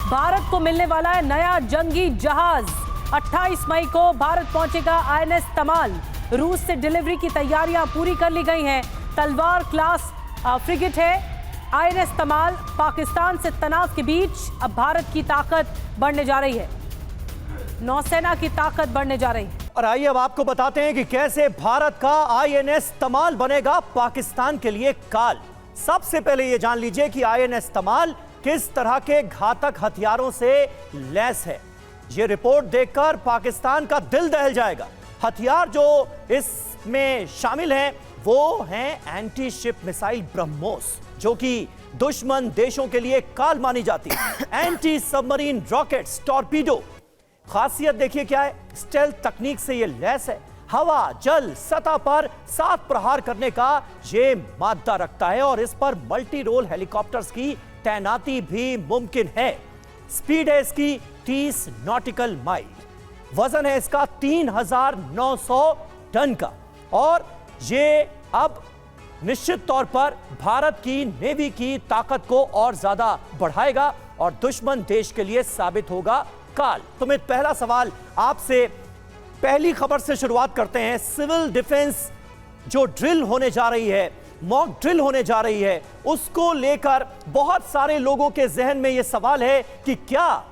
भारत को मिलने वाला है नया जंगी जहाज। 28 मई को भारत पहुंचेगा आईएनएस तमाल। रूस से डिलीवरी की तैयारियां पूरी कर ली गई हैं। तलवार क्लास फ्रिगेट है आईएनएस तमाल। पाकिस्तान से तनाव के बीच अब भारत की ताकत बढ़ने जा रही है, नौसेना की ताकत बढ़ने जा रही है। और आइए अब आपको बताते हैं कि कैसे भारत का आईएनएस तमाल बनेगा पाकिस्तान के लिए काल। सबसे पहले यह जान लीजिए कि आईएनएस तमाल किस तरह के घातक हथियारों से लैस है। यह रिपोर्ट देखकर पाकिस्तान का दिल दहल जाएगा। हथियार जो इसमें शामिल हैं वो हैं एंटी शिप मिसाइल ब्रह्मोस, जो कि दुश्मन देशों के लिए काल मानी जाती है। Anti submarine rockets, torpedo. खासियत देखिए क्या है, स्टेल्थ तकनीक से यह लैस है। हवा, जल, सतह पर 7 प्रहार करने का यह मादा रखता है और इस पर मल्टी रोल हेलीकॉप्टर्स की तैनाती भी मुमकिन है। स्पीड है इसकी 30 नॉटिकल माइल। वजन है इसका 3900 टन का और यह अब निश्चित तौर पर भारत की नेवी की ताकत को और ज्यादा बढ़ाएगा और दुश्मन देश के लिए साबित होगा काल। सुमित, पहला सवाल आपसे, पहली खबर से शुरुआत करते हैं। सिविल डिफेंस जो ड्रिल होने जा रही है, मॉक ड्रिल होने जा रही है, उसको लेकर बहुत सारे लोगों के जहन में यह सवाल है कि क्या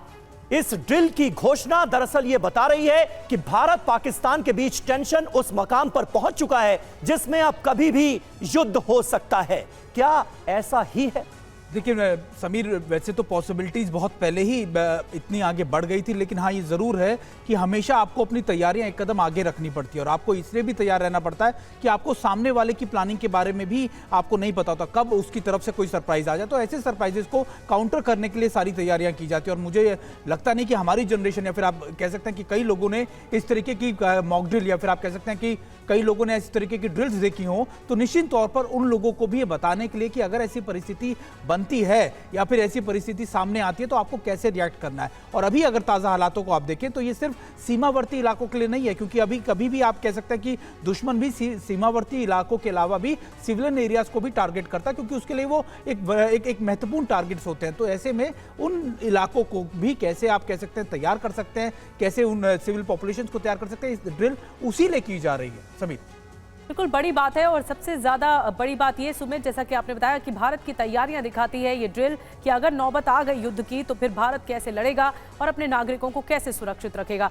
इस ड्रिल की घोषणा दरअसल यह बता रही है कि भारत पाकिस्तान के बीच टेंशन उस मकाम पर पहुंच चुका है जिसमें अब कभी भी युद्ध हो सकता है। क्या ऐसा ही है? देखिए समीर, वैसे तो पॉसिबिलिटीज़ बहुत पहले ही इतनी आगे बढ़ गई थी, लेकिन हाँ ये ज़रूर है कि हमेशा आपको अपनी तैयारियां एक कदम आगे रखनी पड़ती है और आपको इसलिए भी तैयार रहना पड़ता है कि आपको सामने वाले की प्लानिंग के बारे में भी आपको नहीं पता होता कब उसकी तरफ से कोई सरप्राइज आ जाए। तो ऐसे सरप्राइजेस को काउंटर करने के लिए सारी तैयारियाँ की जाती है और मुझे लगता नहीं कि हमारी जनरेशन या फिर आप कह सकते हैं कि कई लोगों ने इस तरीके की मॉक ड्रिल या फिर आप कह सकते हैं कि कई लोगों ने इस तरीके की ड्रिल्स देखी हों, तो निश्चित तौर पर उन लोगों को भी ये बताने के लिए कि अगर ऐसी परिस्थिति बनती है या फिर ऐसी परिस्थिति सामने आती है तो आपको कैसे रिएक्ट करना है। और अभी अगर ताज़ा हालातों को आप देखें तो ये सिर्फ सीमावर्ती इलाकों के लिए नहीं है, क्योंकि अभी कभी भी आप कह सकते हैं कि दुश्मन भी सीमावर्ती इलाकों के अलावा भी सिविलियन एरियाज को भी टारगेट करता है, क्योंकि उसके लिए वो एक महत्वपूर्ण टारगेट्स होते हैं। तो ऐसे में उन इलाकों को भी कैसे आप कह सकते हैं तैयार कर सकते हैं, कैसे उन सिविल पॉपुलेशन को तैयार कर सकते हैं, इस ड्रिल उसी लिए की जा रही है। समीर, बिल्कुल बड़ी बात है और सबसे ज्यादा बड़ी बात यह सुमित, जैसा कि आपने बताया कि भारत की तैयारियां दिखाती है ये ड्रिल कि अगर नौबत आ गई युद्ध की तो फिर भारत कैसे लड़ेगा और अपने नागरिकों को कैसे सुरक्षित रखेगा।